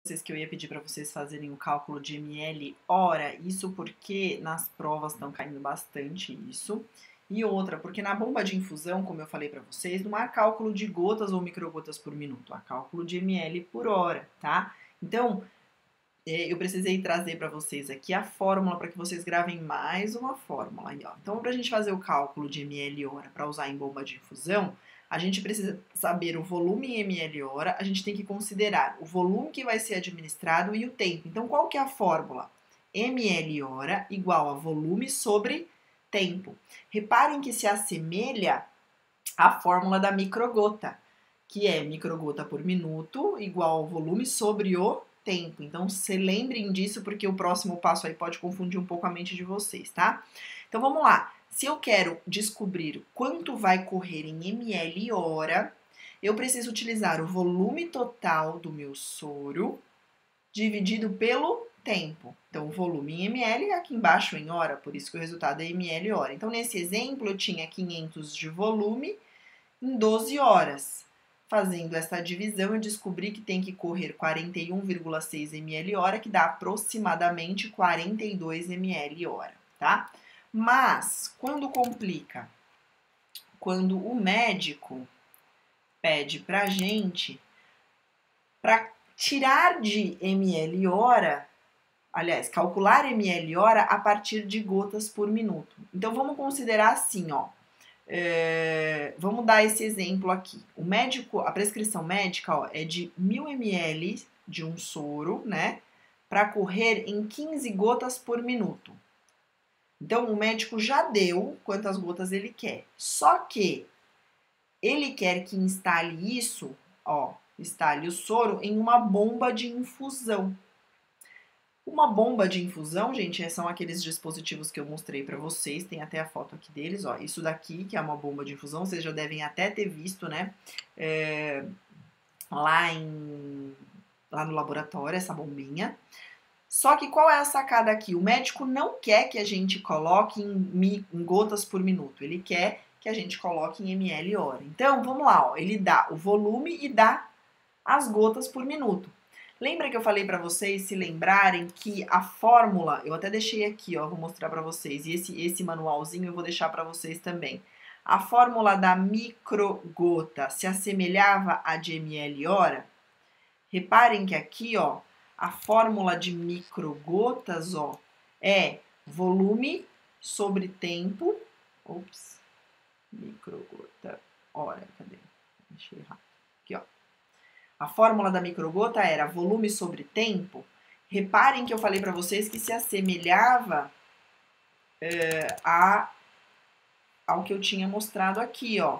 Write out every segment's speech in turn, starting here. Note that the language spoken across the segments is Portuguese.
Que eu ia pedir para vocês fazerem o cálculo de ml hora, isso porque nas provas estão caindo bastante isso. E outra, porque na bomba de infusão, como eu falei para vocês, não há cálculo de gotas ou microgotas por minuto, há cálculo de ml por hora, tá? Então, eu precisei trazer para vocês aqui a fórmula para que vocês gravem mais uma fórmula aí, ó. Então, para a gente fazer o cálculo de ml hora para usar em bomba de infusão, a gente precisa saber o volume em ml hora, a gente tem que considerar o volume que vai ser administrado e o tempo. Então, qual que é a fórmula? ml hora igual a volume sobre tempo. Reparem que se assemelha à fórmula da microgota, que é microgota por minuto igual ao volume sobre o tempo. Então, se lembrem disso, porque o próximo passo aí pode confundir um pouco a mente de vocês, tá? Então, vamos lá. Se eu quero descobrir quanto vai correr em ml hora, eu preciso utilizar o volume total do meu soro dividido pelo tempo. Então, o volume em ml é aqui embaixo em hora, por isso que o resultado é ml hora. Então, nesse exemplo, eu tinha 500 de volume em 12 horas. Fazendo essa divisão, eu descobri que tem que correr 41,6 ml hora, que dá aproximadamente 42 ml hora, tá? Mas, quando complica? Quando o médico pede pra gente para tirar de ml hora, aliás, calcular ml hora a partir de gotas por minuto. Então, vamos considerar assim, ó. Vamos dar esse exemplo aqui. O médico, a prescrição médica, ó, é de 1000 ml de um soro, né? Para correr em 15 gotas por minuto. Então, o médico já deu quantas gotas ele quer. Só que ele quer que instale isso, ó, instale o soro em uma bomba de infusão. Uma bomba de infusão, gente, são aqueles dispositivos que eu mostrei para vocês, tem até a foto aqui deles, ó. Isso daqui, que é uma bomba de infusão, vocês já devem até ter visto, né? Lá no laboratório, essa bombinha. Só que qual é a sacada aqui? O médico não quer que a gente coloque em gotas por minuto, ele quer que a gente coloque em ml hora. Então, vamos lá, ó, ele dá o volume e dá as gotas por minuto. Lembra que eu falei para vocês se lembrarem que a fórmula, eu até deixei aqui, ó, vou mostrar para vocês, e esse manualzinho eu vou deixar para vocês também. A fórmula da microgota se assemelhava à de ml hora? Reparem que aqui, ó, a fórmula de microgotas, ó, é volume sobre tempo, microgota, hora, cadê? Deixa eu errar. Aqui, ó. A fórmula da microgota era volume sobre tempo. Reparem que eu falei para vocês que se assemelhava ao que eu tinha mostrado aqui, ó.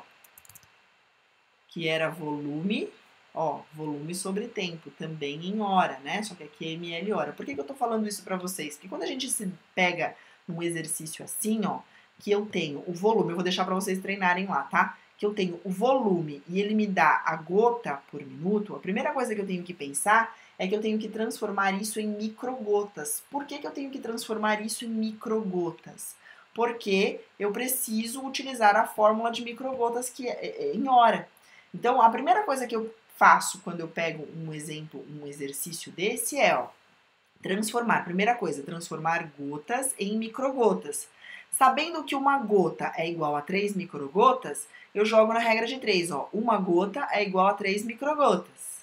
Que era volume, ó, volume sobre tempo, também em hora, né? Só que aqui é ml hora. Por que eu tô falando isso para vocês? Porque quando a gente se pega num exercício assim, ó, que eu tenho o volume, eu vou deixar para vocês treinarem lá, tá? Que eu tenho o volume e ele me dá a gota por minuto, a primeira coisa que eu tenho que pensar é que eu tenho que transformar isso em microgotas. Por que eu tenho que transformar isso em microgotas? Porque eu preciso utilizar a fórmula de microgotas que é em hora. Então, a primeira coisa que eu faço quando eu pego um exemplo, um exercício desse é, ó, transformar. Primeira coisa, transformar gotas em microgotas. Sabendo que uma gota é igual a 3 microgotas, eu jogo na regra de 3, ó. Uma gota é igual a 3 microgotas.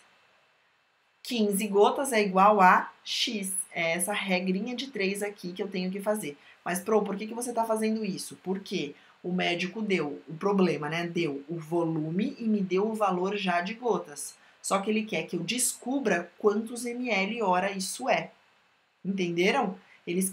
15 gotas é igual a X. É essa regrinha de 3 aqui que eu tenho que fazer. Mas, por que você está fazendo isso? Porque o médico deu o problema, né? Deu o volume e me deu o valor já de gotas. Só que ele quer que eu descubra quantos ml hora isso é. Entenderam? Eles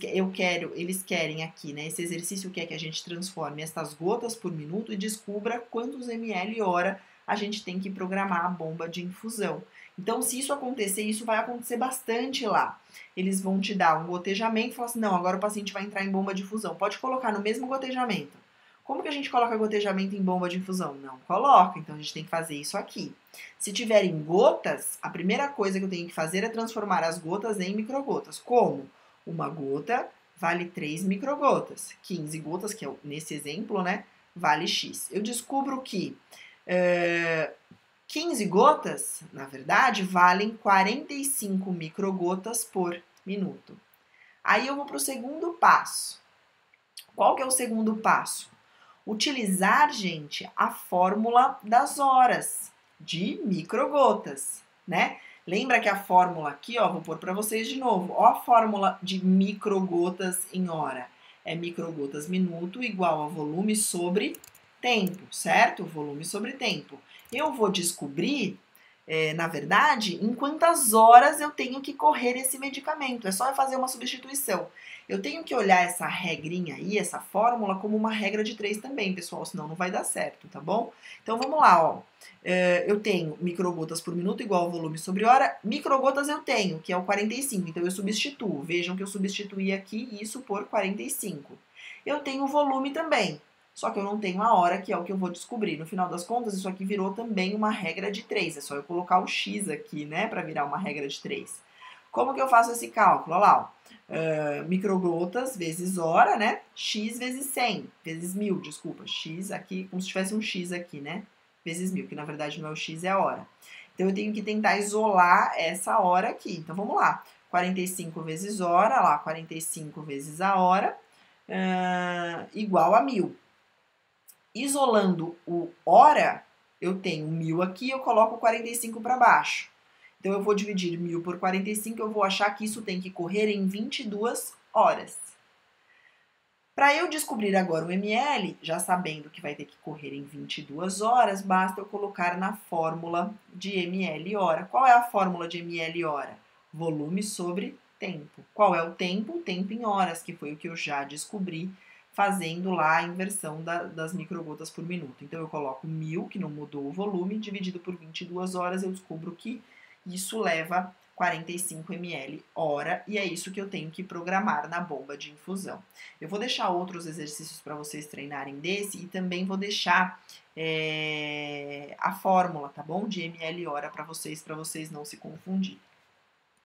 querem aqui, né? Esse exercício quer que a gente transforme essas gotas por minuto e descubra quantos ml hora a gente tem que programar a bomba de infusão. Então, se isso acontecer, isso vai acontecer bastante lá. Eles vão te dar um gotejamento e falar assim, não, agora o paciente vai entrar em bomba de infusão. Pode colocar no mesmo gotejamento. Como que a gente coloca gotejamento em bomba de infusão? Não coloca, então a gente tem que fazer isso aqui. Se tiverem gotas, a primeira coisa que eu tenho que fazer é transformar as gotas em microgotas. Como? Uma gota vale 3 microgotas. 15 gotas, que é nesse exemplo, né, vale X. Eu descubro que 15 gotas, na verdade, valem 45 microgotas por minuto. Aí eu vou para o segundo passo. Qual que é o segundo passo? Utilizar, gente, a fórmula das horas de microgotas, né? Lembra que a fórmula aqui, ó, vou pôr para vocês de novo. Ó, a fórmula de microgotas em hora. É microgotas minuto igual a volume sobre tempo, certo? Volume sobre tempo. Eu vou descobrir, na verdade, em quantas horas eu tenho que correr esse medicamento. É só eu fazer uma substituição. Eu tenho que olhar essa regrinha aí, essa fórmula, como uma regra de 3 também, pessoal, senão não vai dar certo, tá bom? Então vamos lá, ó. Eu tenho microgotas por minuto igual ao volume sobre hora. Microgotas eu tenho, que é o 45, então eu substituo. Vejam que eu substituí aqui isso por 45. Eu tenho o volume também, só que eu não tenho a hora, que é o que eu vou descobrir. No final das contas, isso aqui virou também uma regra de 3. É só eu colocar o X aqui, né, para virar uma regra de 3. Como que eu faço esse cálculo? Olha lá, ó. Microgotas vezes hora, né? X vezes 100, vezes 1000, desculpa. X aqui, como se tivesse um X aqui, né? Vezes 1000, que na verdade não é o X, é a hora. Então, eu tenho que tentar isolar essa hora aqui. Então, vamos lá. 45 vezes hora, lá, 45 vezes a hora, igual a 1000. Isolando o hora, eu tenho 1000 aqui, eu coloco 45 para baixo. Então, eu vou dividir 1000 por 45, eu vou achar que isso tem que correr em 22 horas. Para eu descobrir agora o ml, já sabendo que vai ter que correr em 22 horas, basta eu colocar na fórmula de ml hora. Qual é a fórmula de ml hora? Volume sobre tempo. Qual é o tempo? O tempo em horas, que foi o que eu já descobri fazendo lá a inversão das microgotas por minuto. Então, eu coloco 1000, que não mudou o volume, dividido por 22 horas, eu descubro que isso leva 45 ml hora, e é isso que eu tenho que programar na bomba de infusão. Eu vou deixar outros exercícios para vocês treinarem desse, e também vou deixar a fórmula, tá bom? De ml hora para vocês não se confundirem.